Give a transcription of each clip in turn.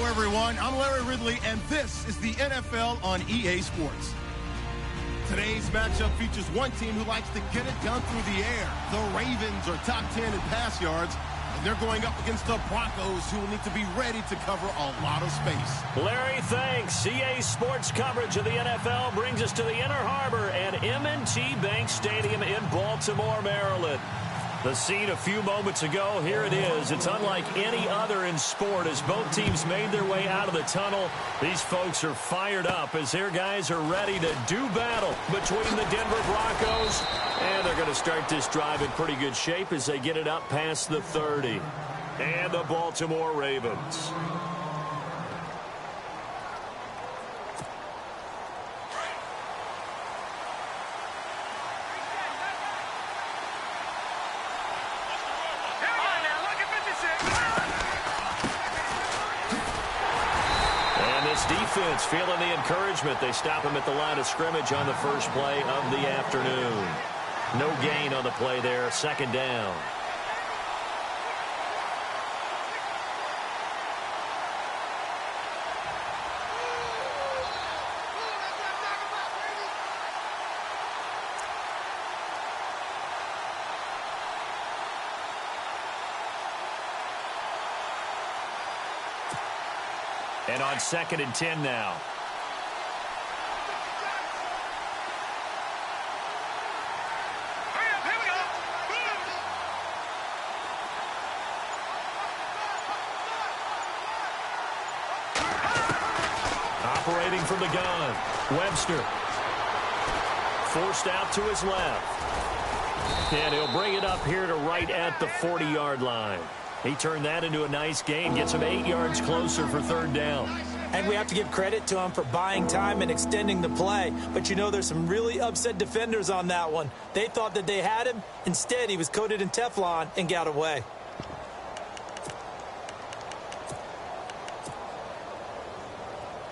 Everyone, I'm Larry Ridley, and this is the NFL on EA Sports. Today's matchup features one team who likes to get it done through the air. The Ravens are top 10 in pass yards, and they're going up against the Broncos, who will need to be ready to cover a lot of space. Larry, thanks. EA Sports coverage of the NFL brings us to the Inner Harbor at M&T Bank Stadium in Baltimore, Maryland. The scene a few moments ago, here it is. It's unlike any other in sport as both teams made their way out of the tunnel. These folks are fired up as their guys are ready to do battle between the Denver Broncos. And they're going to start this drive in pretty good shape as they get it up past the 30. And the Baltimore Ravens. Defense feeling the encouragement. They stop him at the line of scrimmage on the first play of the afternoon. No gain on the play there. Second down. And on 2nd and 10 now. Operating from the gun, Webster. Forced out to his left. And he'll bring it up here to right at the 40-yard line. He turned that into a nice gain, gets him 8 yards closer for third down. And we have to give credit to him for buying time and extending the play. But, you know, there's some really upset defenders on that one. They thought that they had him. Instead, he was coated in Teflon and got away.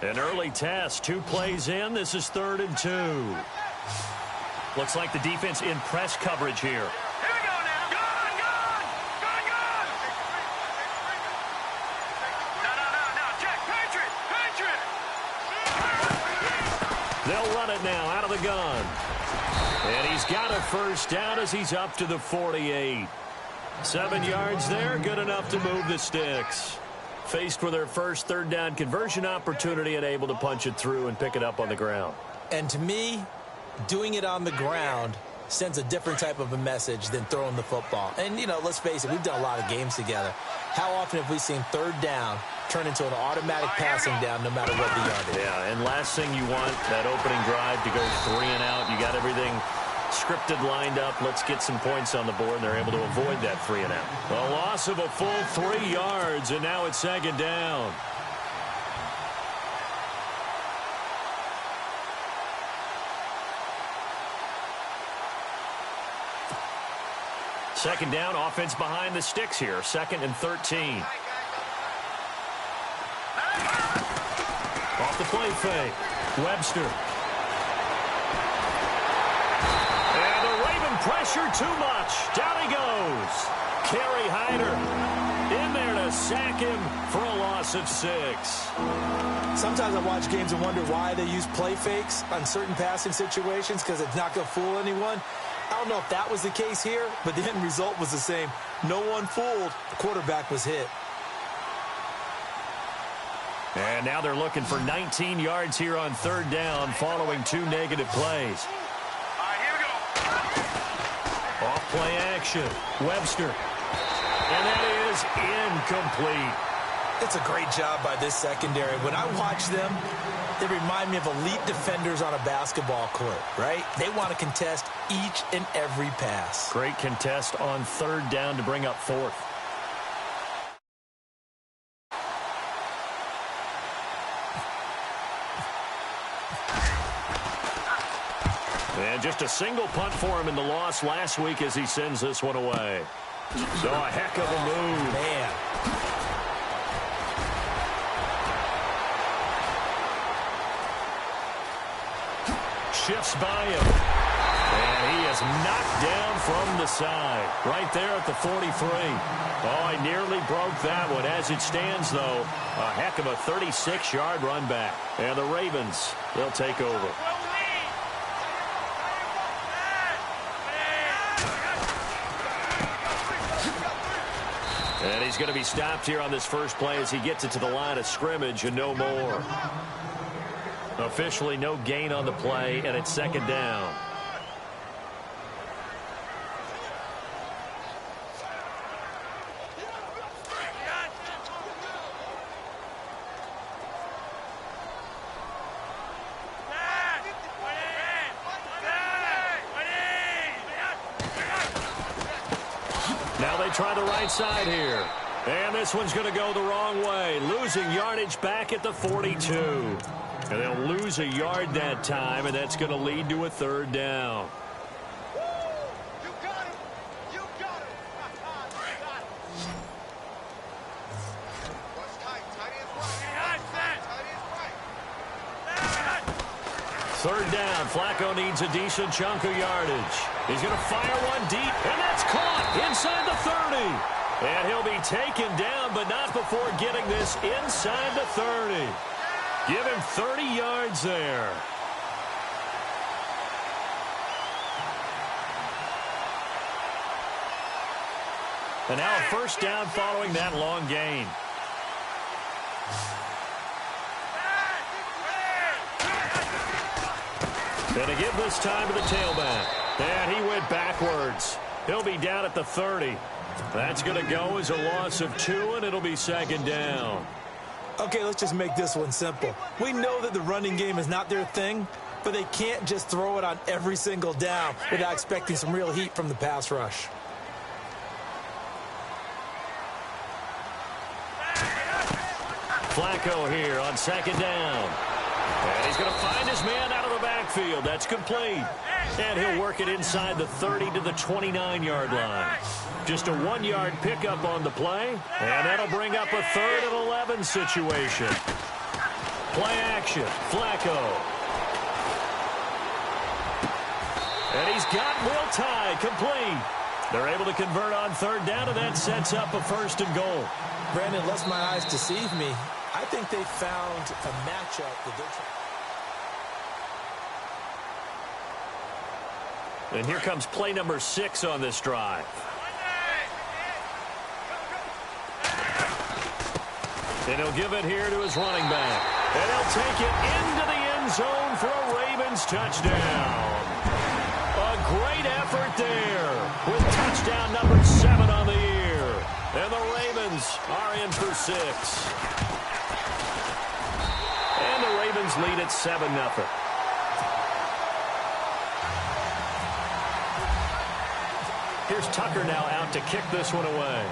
An early test, 2 plays in. This is 3rd and 2. Looks like the defense in press coverage here. They'll run it now out of the gun. And he's got a first down as he's up to the 48. 7 yards there, good enough to move the sticks. Faced with their first third down conversion opportunity and able to punch it through and pick it up on the ground. And to me, doing it on the ground sends a different type of a message than throwing the football. And, you know, let's face it, we've done a lot of games together. How often have we seen third down turn into an automatic passing down no matter what the yardage? Yeah, and last thing you want, that opening drive to go 3 and out. You got everything scripted, lined up. Let's get some points on the board, and they're able to avoid that 3 and out. A loss of a full 3 yards, and now it's second down. Second down, offense behind the sticks here. 2nd and 13. Off the play fake. Webster. And the Raven pressure too much. Down he goes. Kerry Hyder in there to sack him for a loss of 6. Sometimes I watch games and wonder why they use play fakes on certain passing situations, because it's not going to fool anyone. I don't know if that was the case here, but the end result was the same. No one fooled. The quarterback was hit. And now they're looking for 19 yards here on third down following 2 negative plays. All right, here we go. Off play action. Webster. And that is incomplete. It's a great job by this secondary. When I watch them, they remind me of elite defenders on a basketball court, right? They want to contest each and every pass. Great contest on third down to bring up 4th. And just a single punt for him in the loss last week as he sends this one away. So a heck of a move. Man. Shifts by him. And he is knocked down from the side. Right there at the 43. Oh, I nearly broke that one. As it stands, though, a heck of a 36-yard run back. And the Ravens, they'll take over. And he's going to be stopped here on this first play as he gets it to the line of scrimmage and no more. Officially no gain on the play, and it's second down. Now they try the right side here. And this one's going to go the wrong way. Losing yardage back at the 42. And they'll lose a yard that time, and that's going to lead to a third down. You got him. You got him. What's tight? Tight is right. Third down. Flacco needs a decent chunk of yardage. He's going to fire one deep, and that's caught inside the 30. And he'll be taken down, but not before getting this inside the 30. Give him 30 yards there. And now a first down following that long gain. And to give this time to the tailback. And he went backwards. He'll be down at the 30. That's going to go as a loss of 2, and it'll be second down. Okay, let's just make this one simple. We know that the running game is not their thing, but they can't just throw it on every single down without expecting some real heat from the pass rush. Flacco here on second down. And he's going to find his man out of the backfield. That's complete. And he'll work it inside the 30 to the 29-yard line. Just a 1-yard pickup on the play. And that'll bring up a 3rd and 11 situation. Play action. Flacco. And he's got Will Tye complete. They're able to convert on third down, and that sets up a 1st and goal. Brandon, lest my eyes deceive me, I think they found a matchup that they're trying. And here comes play number 6 on this drive. And he'll give it here to his running back. And he'll take it into the end zone for a Ravens touchdown. A great effort there with touchdown number 7 on the year. And the Ravens are in for 6. And the Ravens lead at 7-0. Here's Tucker now out to kick this one away.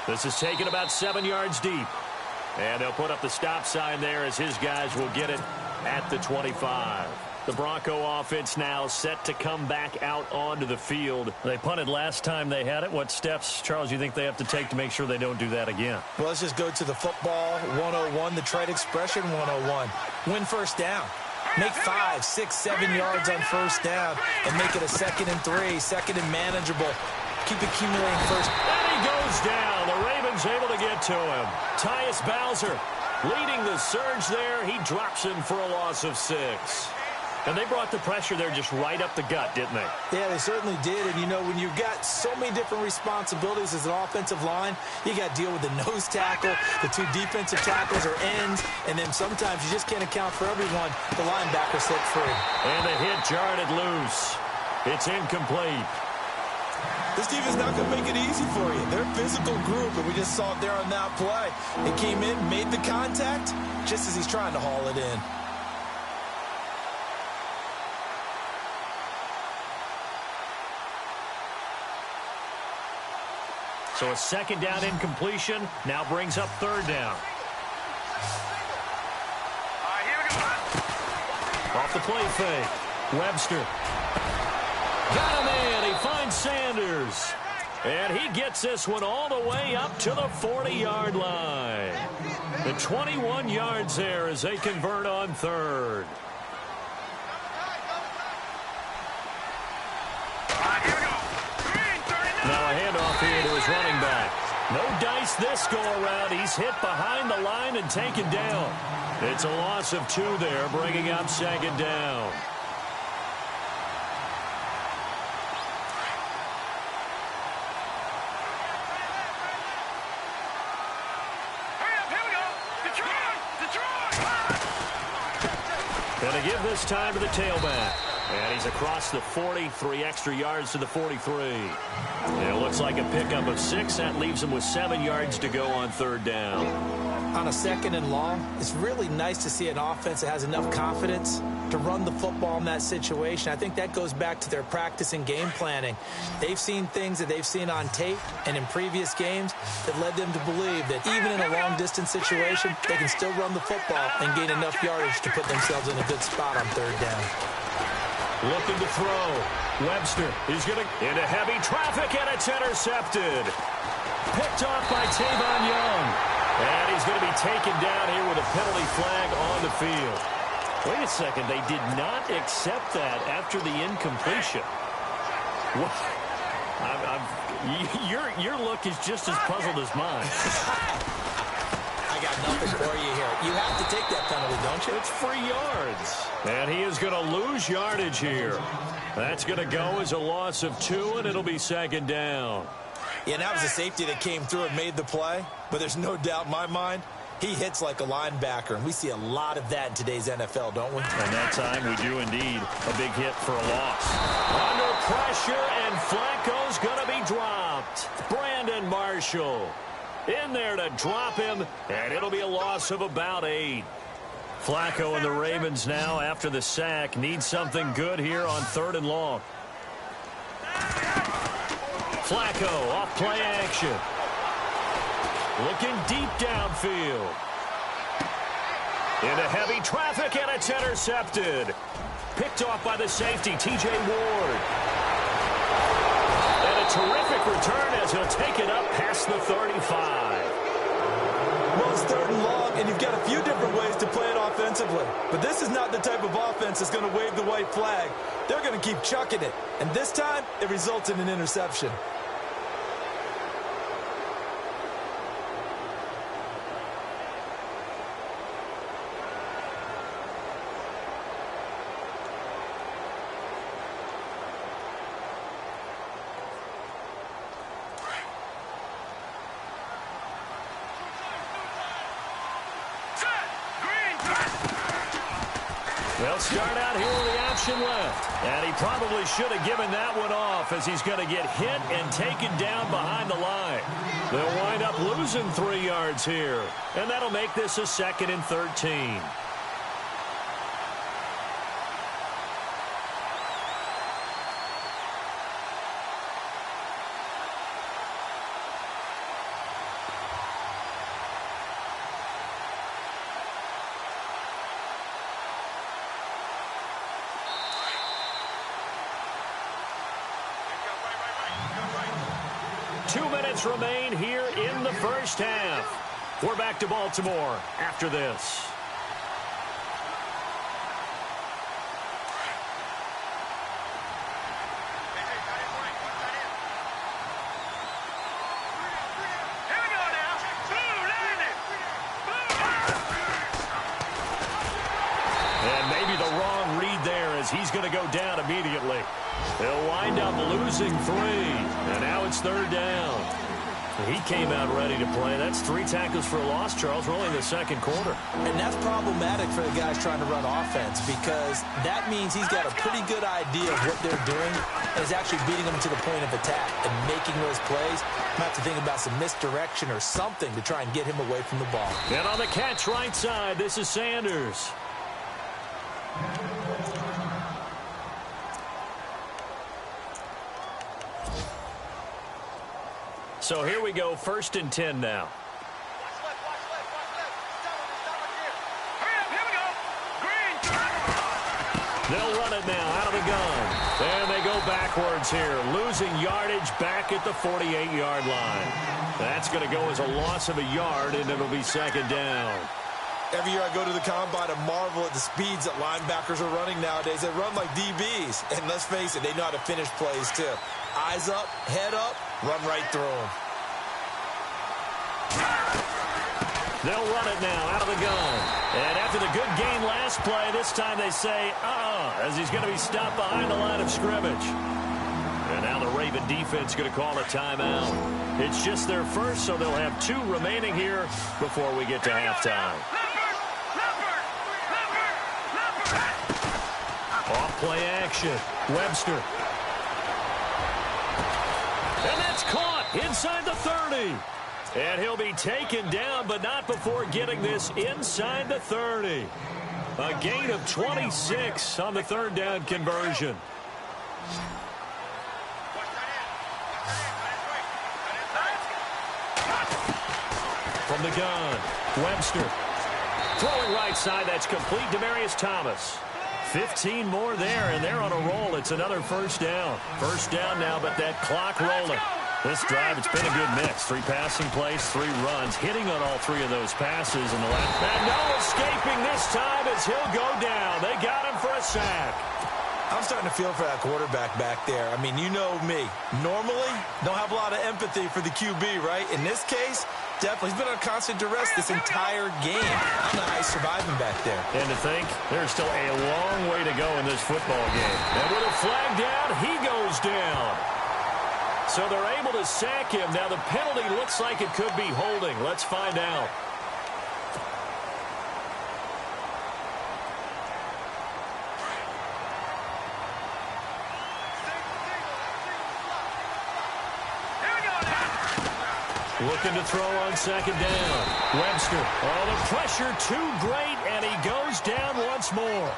This is taken about 7 yards deep. And they'll put up the stop sign there as his guys will get it at the 25. The Bronco offense now set to come back out onto the field. They punted last time they had it. What steps, Charles, you think they have to take to make sure they don't do that again? Well, let's just go to the football 101, the trade expression 101. Win first down. Make 5, 6, 7 yards on first down and make it a 2nd and 3, 2nd and manageable. Keep accumulating first. And he goes down. The Ravens able to get to him. Tyus Bowser leading the surge there. He drops him for a loss of 6. And they brought the pressure there just right up the gut, didn't they? Yeah, they certainly did. And, you know, when you've got so many different responsibilities as an offensive line, you got to deal with the nose tackle, the 2 defensive tackles or ends, and then sometimes you just can't account for everyone. The linebacker set free. And the hit jarred it loose. It's incomplete. This defense is not going to make it easy for you. They're a physical group, and we just saw it there on that play. It came in, made the contact, just as he's trying to haul it in. So a 2nd down incompletion now brings up 3rd down. Off the play fake. Webster. Got him in. He finds Sanders. And he gets this one all the way up to the 40-yard line. The 21 yards there as they convert on 3rd. Now a handoff here to his running back. No dice this go-around. He's hit behind the line and taken down. It's a loss of 2 there, bringing up 2nd down. Going to give this time to the tailback. And he's across the 40, 3 extra yards to the 43. And it looks like a pickup of 6. That leaves him with 7 yards to go on 3rd down. On a 2nd and long, it's really nice to see an offense that has enough confidence to run the football in that situation. I think that goes back to their practice and game planning. They've seen things that they've seen on tape and in previous games that led them to believe that even in a long-distance situation, they can still run the football and gain enough yardage to put themselves in a good spot on 3rd down. Looking to throw. Webster is going to into heavy traffic, and it's intercepted. Picked off by Tavon Young. And he's going to be taken down here with a penalty flag on the field. Wait a second. They did not accept that after the incompletion. What? Your look is just as puzzled as mine. I got nothing for you here. You have to take that penalty, don't you? It's 3 yards. And he is going to lose yardage here. That's going to go as a loss of 2, and it'll be 2nd down. Yeah, and that was a safety that came through and made the play. But there's no doubt in my mind, he hits like a linebacker. And we see a lot of that in today's NFL, don't we? And that time we do indeed. A big hit for a loss. Under pressure, and Flacco's going to be dropped. Brandon Marshall in there to drop him, and it'll be a loss of about 8. Flacco and the Ravens now, after the sack, need something good here on 3rd and long. Flacco off play action. Looking deep downfield. Into heavy traffic, and it's intercepted. Picked off by the safety, T.J. Ward. And a terrific return as he'll take it up past the 35. Well, it's 3rd and long, and you've got a few different ways to play it offensively. But this is not the type of offense that's going to wave the white flag. They're going to keep chucking it. And this time, it results in an interception. They'll start out here with the option left. And he probably should have given that one off as he's going to get hit and taken down behind the line. They'll wind up losing 3 yards here. And that'll make this a 2nd and 13. Remain here in the first half. We're back to Baltimore after this. And maybe the wrong read there as he's going to go down immediately. They'll wind up losing 3. And now it's 3rd down. He came out ready to play. That's 3 tackles for a loss, Charles. We're only in the 2nd quarter. And that's problematic for the guys trying to run offense because that means he's got a pretty good idea of what they're doing and is actually beating them to the point of attack and making those plays. Might have to think about some misdirection or something to try and get him away from the ball. And on the catch right side, this is Sanders. So here we go, 1st and 10 now. They'll run it now out of the gun. And they go backwards here, losing yardage back at the 48-yard line. That's going to go as a loss of a yard, and it'll be 2nd down. Every year I go to the combine and marvel at the speeds that linebackers are running nowadays. They run like DBs. And let's face it, they know how to finish plays too. Eyes up, head up, run right through them. They'll run it now out of the gun. And after the good gain last play, this time they say, as he's going to be stopped behind the line of scrimmage. And now the Raven defense going to call a timeout. It's just their first, so they'll have 2 remaining here before we get to halftime. Off play action. Webster. And that's caught inside the 30. And he'll be taken down, but not before getting this inside the 30. A gain of 26 on the 3rd down conversion. From the gun, Webster. Throwing right side, that's complete. Demaryius Thomas. 15 more there, and they're on a roll. It's another 1st down. 1st down now, but that clock rolling. This drive, it's been a good mix. 3 passing plays, 3 runs, hitting on all 3 of those passes in the last. And no escaping this time as he'll go down. They got him for a sack. I'm starting to feel for that quarterback back there. I mean, you know me. Normally, don't have a lot of empathy for the QB, right? In this case, definitely. He's been on constant duress this entire game. I don't know how he's surviving back there. And to think, there's still a long way to go in this football game. And with a flag down, he goes down. So they're able to sack him. Now the penalty looks like it could be holding. Let's find out. Looking to throw on 2nd down. Webster. Oh, the pressure too great, and he goes down once more.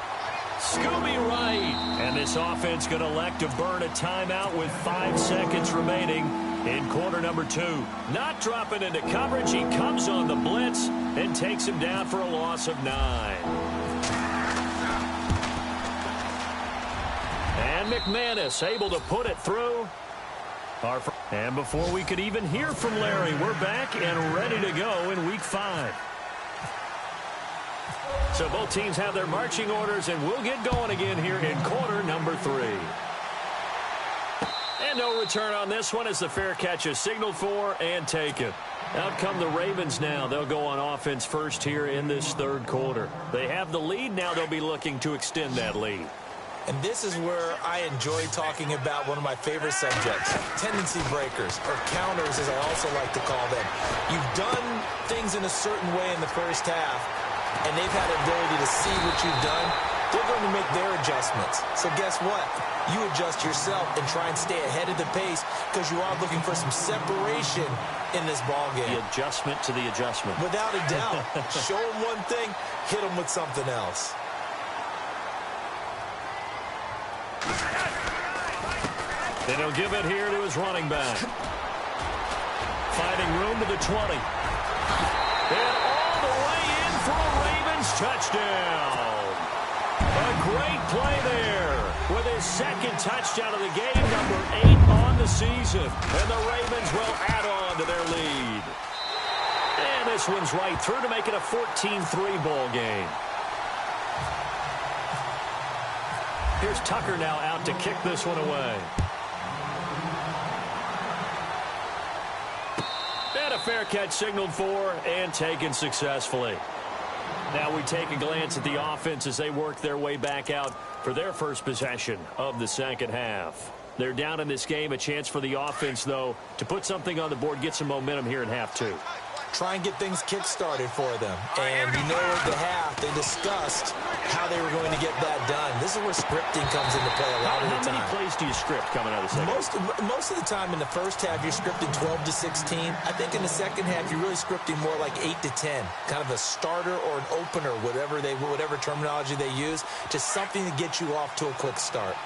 Scooby right. And this offense going to elect to burn a timeout with 5 seconds remaining in quarter number 2. Not dropping into coverage. He comes on the blitz and takes him down for a loss of 9. And McManus able to put it through. And before we could even hear from Larry, we're back and ready to go in Week 5. So both teams have their marching orders, and we'll get going again here in quarter number 3. And no return on this one as the fair catch is signaled for and taken. Out come the Ravens now. They'll go on offense first here in this 3rd quarter. They have the lead. Now they'll be looking to extend that lead. And this is where I enjoy talking about one of my favorite subjects, tendency breakers, or counters as I also like to call them. You've done things in a certain way in the first half, and they've had the ability to see what you've done. they're going to make their adjustments. So guess what? You adjust yourself and try and stay ahead of the pace because you are looking for some separation in this ball game. The adjustment to the adjustment. Without a doubt. Show them one thing, hit them with something else. Then he'll give it here to his running back. Finding room to the 20. And all the way in for a Ravens touchdown. A great play there with his second touchdown of the game, number 8 on the season. And the Ravens will add on to their lead. And this one's right through to make it a 14-3 ball game. Here's Tucker now out to kick this one away. And a fair catch signaled for and taken successfully. Now we take a glance at the offense as they work their way back out for their first possession of the second half. They're down in this game. A chance for the offense, though, to put something on the board, get some momentum here in half 2. Try and get things kick-started for them. And you know at the half, they discussed how they were going to get that done. This is where scripting comes into play a lot of the time. How many plays do you script coming out of the second? Most of the time in the first half, you're scripting 12 to 16. I think in the second half, you're really scripting more like 8 to 10. Kind of a starter or an opener, whatever terminology they use, just something to get you off to a quick start.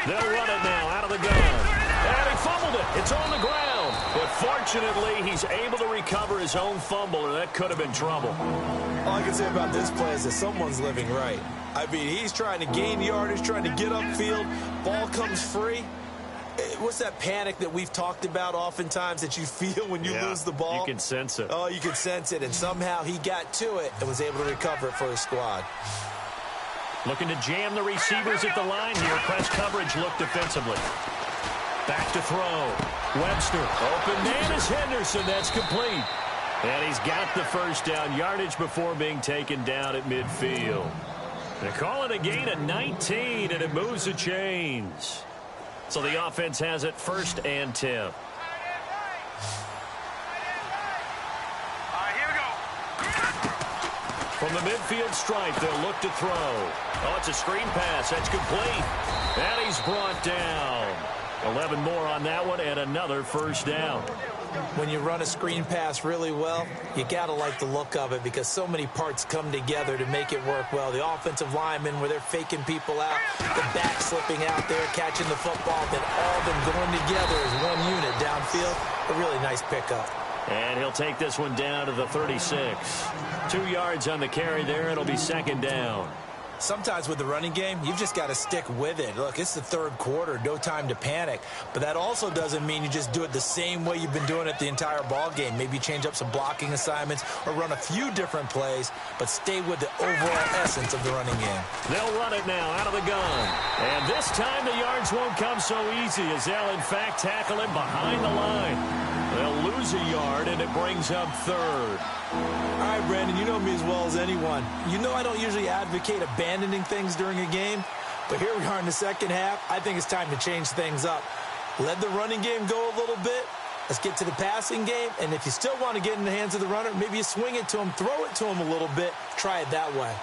They'll run it now out of the gun. And he fumbled it. It's on the ground. But fortunately, he's able to recover his own fumble, or that could have been trouble. All I can say about this play is that someone's living right. I mean, he's trying to gain yardage, trying to get upfield. Ball comes free. What's that panic that we've talked about oftentimes that you feel when you lose the ball? You can sense it. Oh, you can sense it. And somehow he got to it and was able to recover it for his squad. Looking to jam the receivers at the line here. Press coverage look defensively. Back to throw. Webster. Open man is Henderson. That's complete. And he's got the first down yardage before being taken down at midfield. They call it a gain of 19, and it moves the chains. So the offense has it 1st and 10. From the midfield stripe, they'll look to throw. Oh, it's a screen pass. That's complete. And he's brought down. 11 more on that one and another first down. When you run a screen pass really well, you got to like the look of it because so many parts come together to make it work well. The offensive linemen, where they're faking people out, the back slipping out there, catching the football, then all of them going together as one unit downfield. A really nice pickup. And he'll take this one down to the 36. 2 yards on the carry there. It'll be 2nd down. Sometimes with the running game, you've just got to stick with it. Look, it's the 3rd quarter, no time to panic. But that also doesn't mean you just do it the same way you've been doing it the entire ball game. Maybe change up some blocking assignments or run a few different plays, but stay with the overall essence of the running game. They'll run it now out of the gun. And this time the yards won't come so easy as they'll, in fact, tackle him behind the line. They'll lose a yard, and it brings up 3rd. All right, Brandon, you know me as well as anyone. You know I don't usually advocate abandoning things during a game, but here we are in the second half. I think it's time to change things up. Let the running game go a little bit. Let's get to the passing game, and if you still want to get in the hands of the runner, maybe you swing it to him, throw it to him a little bit, try it that way.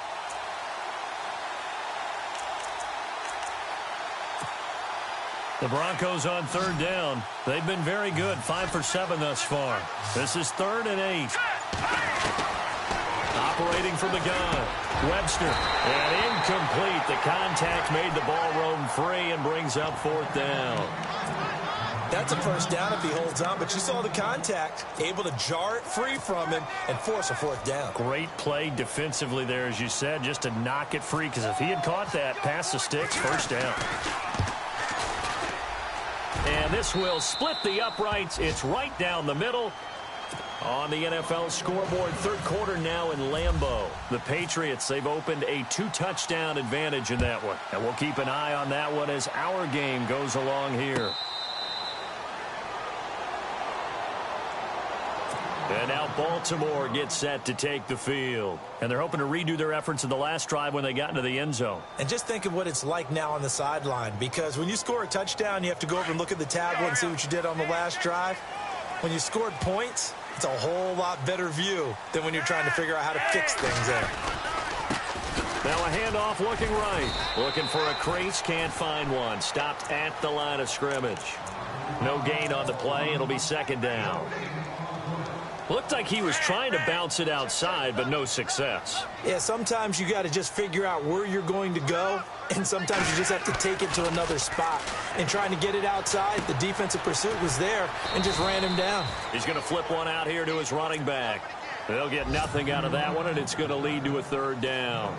The Broncos on 3rd down. They've been very good, 5 for 7 thus far. This is 3rd and 8. Operating from the gun. Webster. And incomplete. The contact made the ball roam free and brings up 4th down. That's a first down if he holds on, but you saw the contact, able to jar it free from him and force a 4th down. Great play defensively there, as you said, just to knock it free, because if he had caught that, past the sticks, first down. And this will split the uprights. It's right down the middle on the NFL scoreboard. 3rd quarter now in Lambeau. The Patriots, they've opened a 2-touchdown advantage in that one. And we'll keep an eye on that one as our game goes along here. And now Baltimore gets set to take the field. And they're hoping to redo their efforts in the last drive when they got into the end zone. And just think of what it's like now on the sideline, because when you score a touchdown, you have to go over and look at the tablet and see what you did on the last drive. When you scored points, It's a whole lot better view than when you're trying to figure out how to fix things there. Now a handoff looking right. Looking for a crease, can't find one. Stopped at the line of scrimmage. No gain on the play. It'll be second down. Looked like he was trying to bounce it outside, but no success. Yeah, sometimes you got to just figure out where you're going to go, and sometimes you just have to take it to another spot. And trying to get it outside, the defensive pursuit was there and just ran him down. He's going to flip one out here to his running back. They'll get nothing out of that one, and it's going to lead to a third down.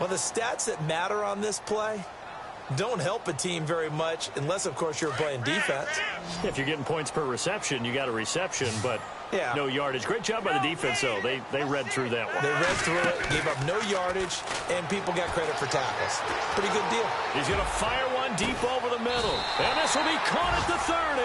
Well, the stats that matter on this play don't help a team very much unless, of course, you're playing defense. If you're getting points per reception, you got a reception, but no yardage. Great job by the defense, though. They read through that one. They read through it, gave up no yardage, and people got credit for tackles. Pretty good deal. He's going to fire one deep over the middle, and this will be caught at the 30.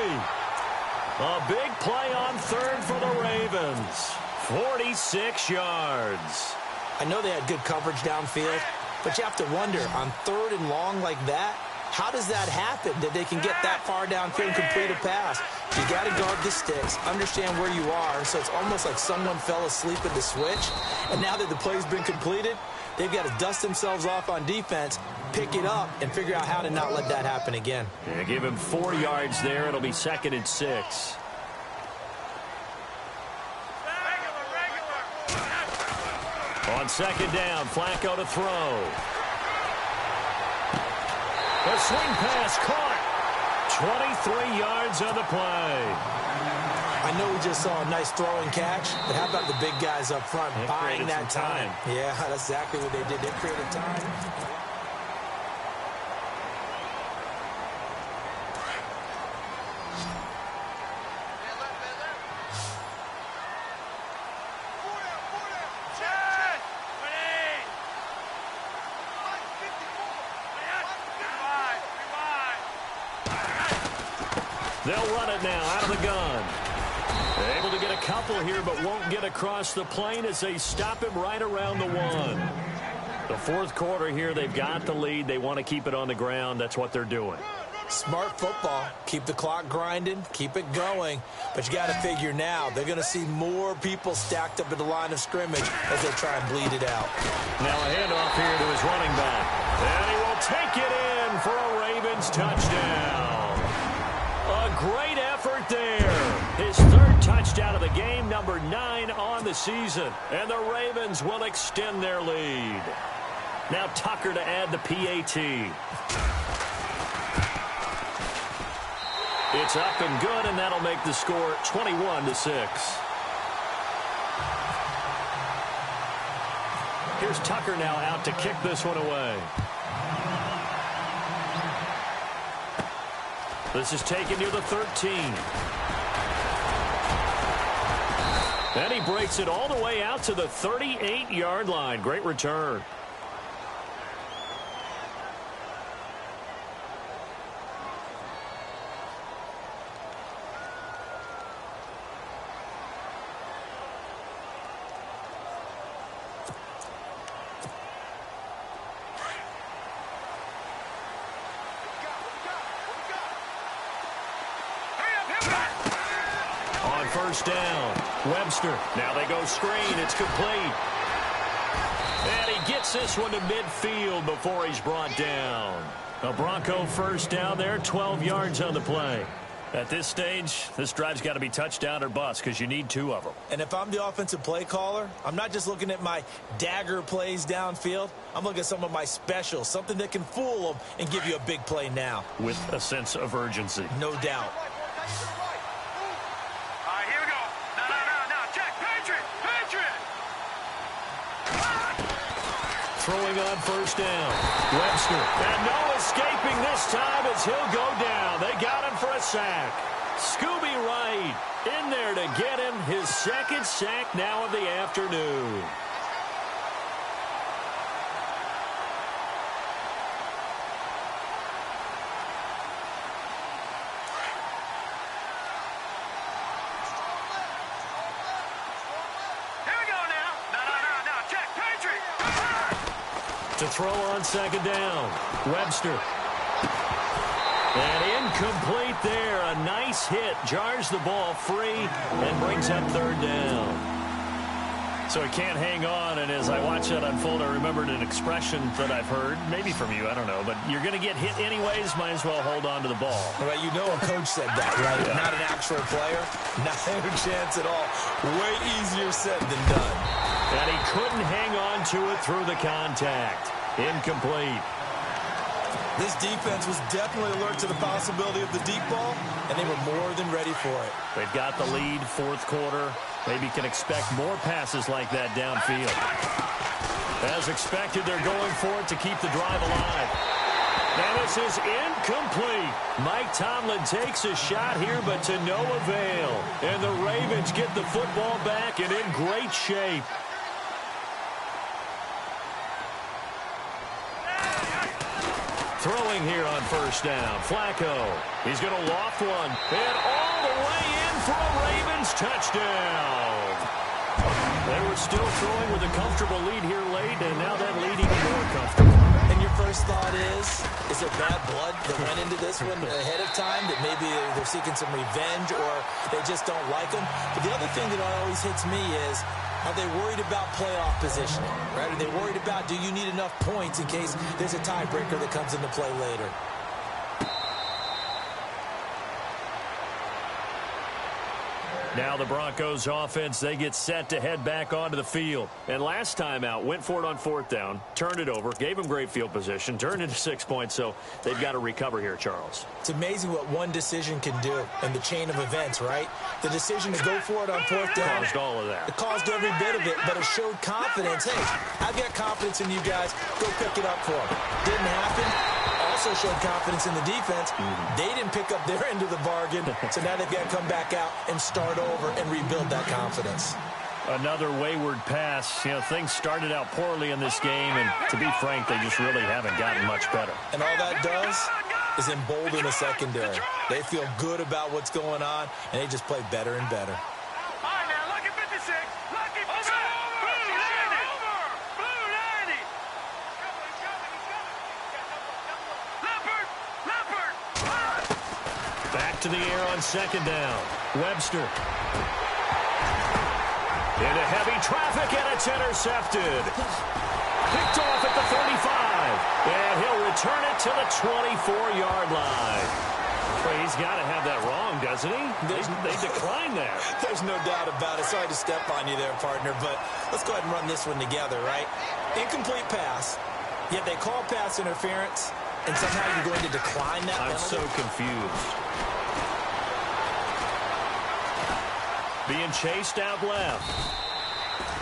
A big play on third for the Ravens. 46 yards. I know they had good coverage downfield, but you have to wonder, on third and long like that, how does that happen that they can get that far downfield and complete a pass? You got to guard the sticks, understand where you are, so it's almost like someone fell asleep at the switch, and now that the play's been completed, they've got to dust themselves off on defense, pick it up, and figure out how to not let that happen again. Yeah, give him 4 yards there. It'll be 2nd and 6. On second down, Flacco to throw. A swing pass caught. 23 yards on the play. I know we just saw a nice throwing catch, but how about the big guys up front buying that time? Yeah, that's exactly what they did. They created time. They'll run it now out of the gun. Able to get a couple here, but won't get across the plane as they stop him right around the 1. The fourth quarter here, they've got the lead. They want to keep it on the ground. That's what they're doing. Smart football. Keep the clock grinding. Keep it going. But you got to figure now, they're going to see more people stacked up at the line of scrimmage as they try and bleed it out. Now a handoff here to his running back. And he will take it in for a Ravens touchdown. A great effort there. His third touchdown of the game, number 9 on the season. And the Ravens will extend their lead. Now Tucker to add the PAT. It's up and good, and that'll make the score 21-6. Here's Tucker now out to kick this one away. This is taken near the 13. And he breaks it all the way out to the 38-yard line. Great return. First down. Webster. Now they go screen. It's complete. And he gets this one to midfield before he's brought down. A Bronco first down there, 12 yards on the play. At this stage, this drive's got to be touchdown or bust because you need 2 of them. And if I'm the offensive play caller, I'm not just looking at my dagger plays downfield. I'm looking at some of my specials, something that can fool them and give you a big play now. With a sense of urgency. No doubt. Throwing on first down. Webster. And no escaping this time as he'll go down. They got him for a sack. Scooby Wright in there to get him his 2nd sack now of the afternoon. To throw on second down. Webster. And incomplete there. A nice hit. Jars the ball free and brings up third down. So he can't hang on, and as I watch that unfold, I remembered an expression that I've heard, maybe from you, I don't know, but you're going to get hit anyways, might as well hold on to the ball. Well, you know a coach said that, right? Yeah. Not an actual player. Not a chance at all. Way easier said than done. And he couldn't hang on to it through the contact. Incomplete. This defense was definitely alert to the possibility of the deep ball, and they were more than ready for it. They've got the lead, fourth quarter. Maybe can expect more passes like that downfield. As expected, they're going for it to keep the drive alive. And this is incomplete. Mike Tomlin takes a shot here, but to no avail. And the Ravens get the football back and in great shape. Throwing here on first down. Flacco. He's going to loft one. And all the way in for a Ravens touchdown. They were still throwing with a comfortable lead here late, and now that lead even more comfortable. And your first thought is there bad blood that went into this one ahead of time, that maybe they're seeking some revenge or they just don't like them? But the other thing that always hits me is, are they worried about playoff positioning? Right? Are they worried about, do you need enough points in case there's a tiebreaker that comes into play later? Now the Broncos offense, they get set to head back onto the field. And last time out, went for it on fourth down, turned it over, gave them great field position, turned into 6 points, so they've got to recover here, Charles. It's amazing what one decision can do in the chain of events, right? The decision to go for it on fourth down. Caused all of that. It caused every bit of it, but it showed confidence. Hey, I've got confidence in you guys. Go pick it up for them. Didn't happen. Also showed confidence in the defense. They didn't pick up their end of the bargain, so now they've got to come back out and start over and rebuild that confidence. Another wayward pass. You know, things started out poorly in this game, and to be frank, they just really haven't gotten much better. And all that does is embolden the secondary. They feel good about what's going on, and they just play better and better. To the air on second down. Webster. Into heavy traffic, and it's intercepted. Picked off at the 35. And he'll return it to the 24-yard line. Well, he's got to have that wrong, doesn't he? They declined that. There's no doubt about it. Sorry to step on you there, partner, but let's go ahead and run this one together, right? Incomplete pass, yet they call pass interference, and somehow you're going to decline that penalty? I'm so confused. Being chased out left.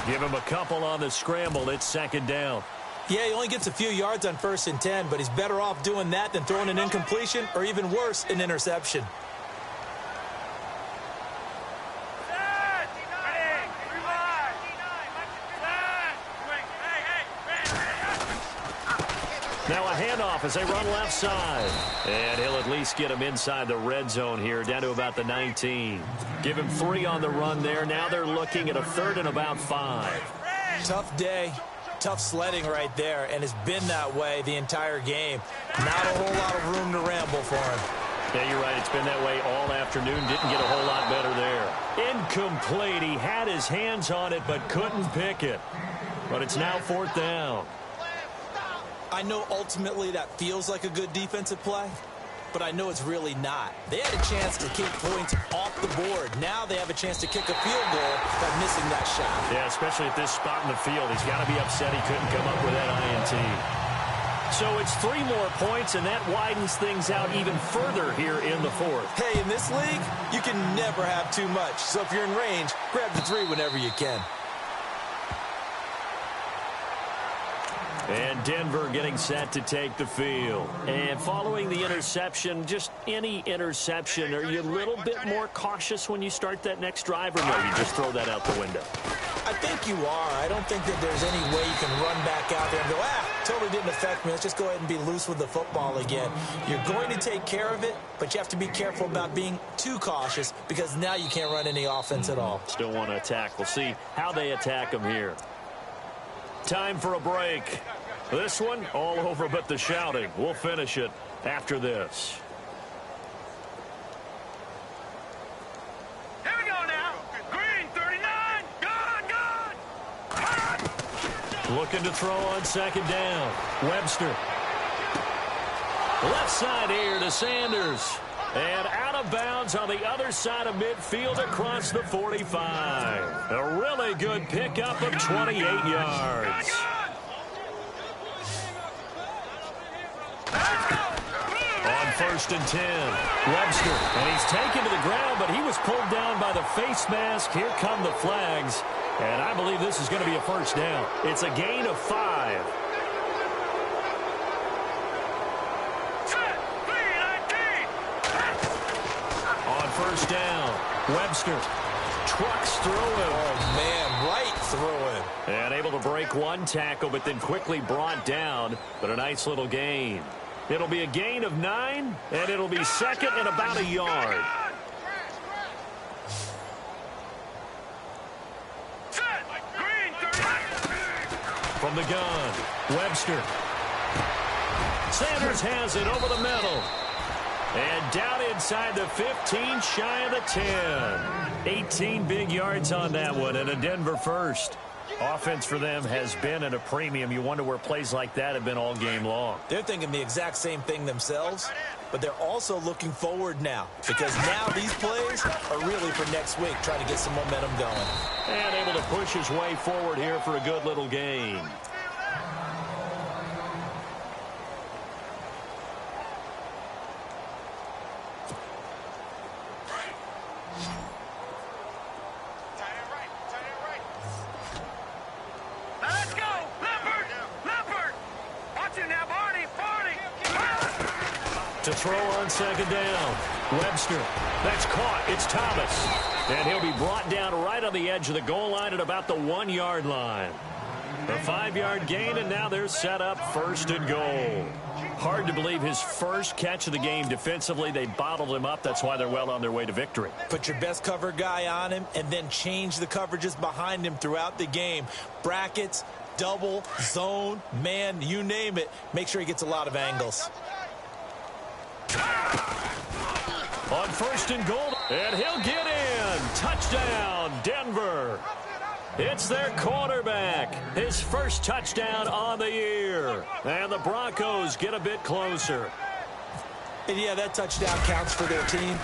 Give him a couple on the scramble. It's second down. Yeah, he only gets a few yards on 1st and 10, but he's better off doing that than throwing an incompletion or even worse, an interception. Now a handoff as they run left side. And he'll at least get him inside the red zone here, down to about the 19. Give him 3 on the run there. Now they're looking at a 3rd and about 5. Tough day, tough sledding right there, and it's been that way the entire game. Not a whole lot of room to ramble for him. Yeah, you're right. It's been that way all afternoon. Didn't get a whole lot better there. Incomplete. He had his hands on it but couldn't pick it. But it's now 4th down. I know ultimately that feels like a good defensive play, but I know it's really not. They had a chance to kick points off the board. Now they have a chance to kick a field goal by missing that shot. Yeah, especially at this spot in the field. He's got to be upset he couldn't come up with that INT. So it's 3 more points, and that widens things out even further here in the 4th. Hey, in this league, you can never have too much. So if you're in range, grab the 3 whenever you can. And Denver getting set to take the field. And following the interception, just any interception, are you a little bit more cautious when you start that next drive, or no, you just throw that out the window? I think you are. I don't think that there's any way you can run back out there and go, totally didn't affect me. Let's just go ahead and be loose with the football again. You're going to take care of it, but you have to be careful about being too cautious because now you can't run any offense at all. Still want to attack. We'll see how they attack them here. Time for a break. This one, all over but the shouting. We'll finish it after this. Looking to throw on second down. Webster. Left side here to Sanders. And out of bounds on the other side of midfield across the 45. A really good pickup of 28 yards. On 1st and 10, Webster. And he's taken to the ground, but he was pulled down by the face mask. Here come the flags. And I believe this is going to be a first down. It's a gain of 5. On 1st down, Webster trucks through him. Oh, man, right through him. And able to break one tackle, but then quickly brought down. But a nice little gain. It'll be a gain of 9, and it'll be second and about a yard. From the gun, Webster. Sanders has it over the middle. And down inside the 15, shy of the 10. 18 big yards on that one, and a Denver first. Offense for them has been at a premium. You wonder where plays like that have been all game long. They're thinking the exact same thing themselves, but they're also looking forward now, because now these plays are really for next week, trying to get some momentum going. And able to push his way forward here for a good little gain. To throw on second down. Webster. That's caught. It's Thomas. And he'll be brought down right on the edge of the goal line at about the 1-yard line. A 5-yard gain, and now they're set up 1st and goal. Hard to believe his first catch of the game defensively. They bottled him up. That's why they're well on their way to victory. Put your best cover guy on him and then change the coverages behind him throughout the game. Brackets, double, zone, man, you name it. Make sure he gets a lot of angles. On 1st and goal, and he'll get in. Touchdown, Denver. It's their quarterback. His first touchdown on the year. And the Broncos get a bit closer. And yeah, that touchdown counts for their team,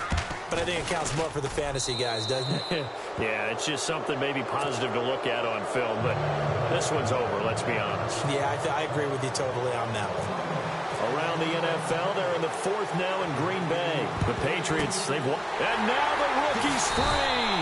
but I think it counts more for the fantasy guys, doesn't it? Yeah, it's just something maybe positive to look at on film, but this one's over, let's be honest. Yeah, I agree with you totally on that one. Around the NFL, they're in the 4th now in Green Bay. The Patriots, they've won. And now the rookie's free.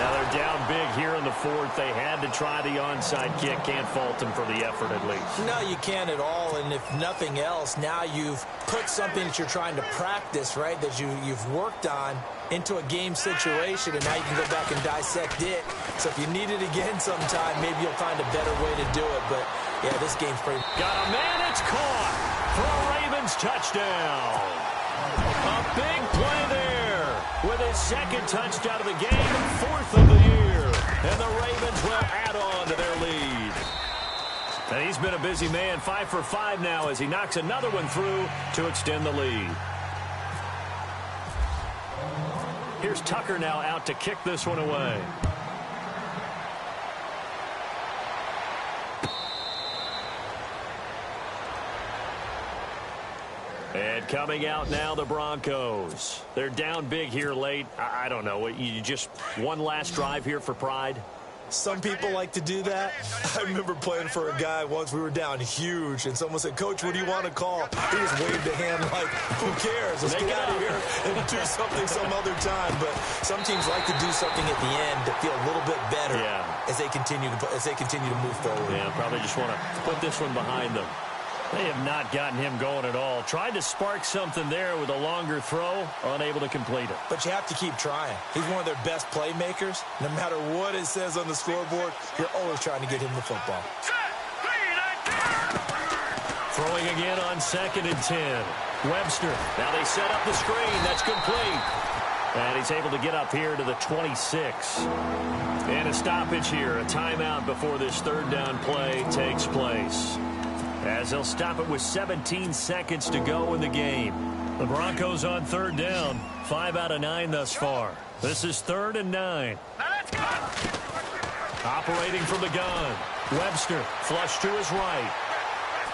Now they're down big here in the 4th. They had to try the onside kick. Can't fault them for the effort at least. No, you can't at all. And if nothing else, now you've put something that you're trying to practice, right, that you've worked on into a game situation, and now you can go back and dissect it. So if you need it again sometime, maybe you'll find a better way to do it. But, yeah, this game's pretty... Got a man, it's caught for a Ravens touchdown. A big play there with his 2nd touchdown of the game, 4th of the year. And the Ravens will add on to their lead. And he's been a busy man, 5 for 5 now as he knocks another one through to extend the lead. Here's Tucker now out to kick this one away. And coming out now, the Broncos. They're down big here late. I don't know. You just one last drive here for pride? Some people like to do that. I remember playing for a guy once. We were down huge, and someone said, "Coach, what do you want to call?" He just waved a hand like, "Who cares? Let's get out of here and do something some other time." But some teams like to do something at the end to feel a little bit better as they continue to move forward. Yeah, probably just want to put this one behind them. They have not gotten him going at all. Tried to spark something there with a longer throw, unable to complete it. But you have to keep trying. He's one of their best playmakers. No matter what it says on the scoreboard, you're always trying to get him the football. Throwing again on 2nd and 10. Webster. Now they set up the screen. That's complete. And he's able to get up here to the 26. And a stoppage here. A timeout before this 3rd down play takes place. As they'll stop it with 17 seconds to go in the game. The Broncos on 3rd down. 5 out of 9 thus far. This is 3rd and 9. Operating from the gun. Webster flush to his right.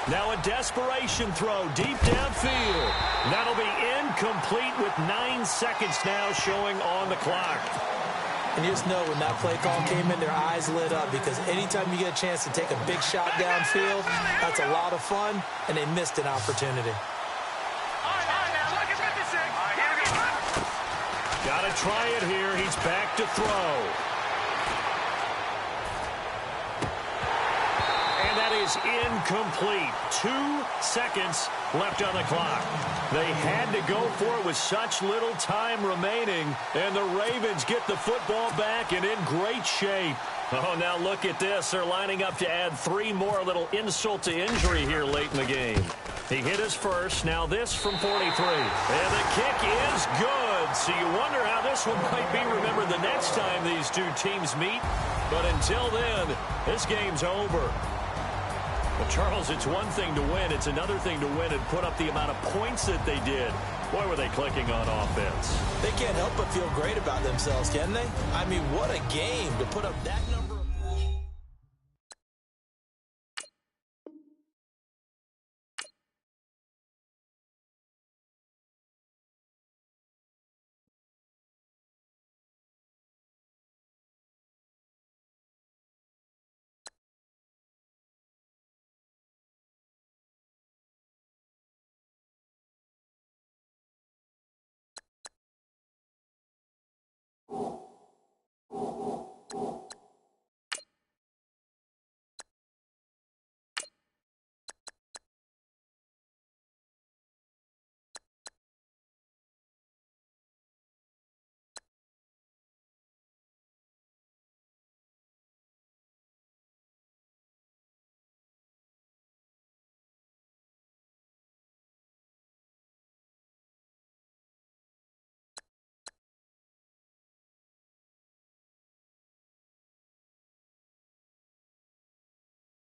Now a desperation throw deep downfield. That'll be incomplete with 9 seconds now showing on the clock. And you just know when that play call came in, their eyes lit up, because anytime you get a chance to take a big shot downfield, that's a lot of fun, and they missed an opportunity. Got to try it here. He's back to throw. And that is incomplete. 2 seconds left on the clock. They had to go for it with such little time remaining, and the Ravens get the football back and in great shape. Oh, now look at this. They're lining up to add 3 more, little insult to injury here late in the game. He hit his first. Now this from 43. And the kick is good. So you wonder how this one might be remembered the next time these two teams meet. But until then, this game's over. Well, Charles, it's one thing to win. It's another thing to win and put up the amount of points that they did. Boy, were they clicking on offense. They can't help but feel great about themselves, can they? I mean, what a game to put up that number.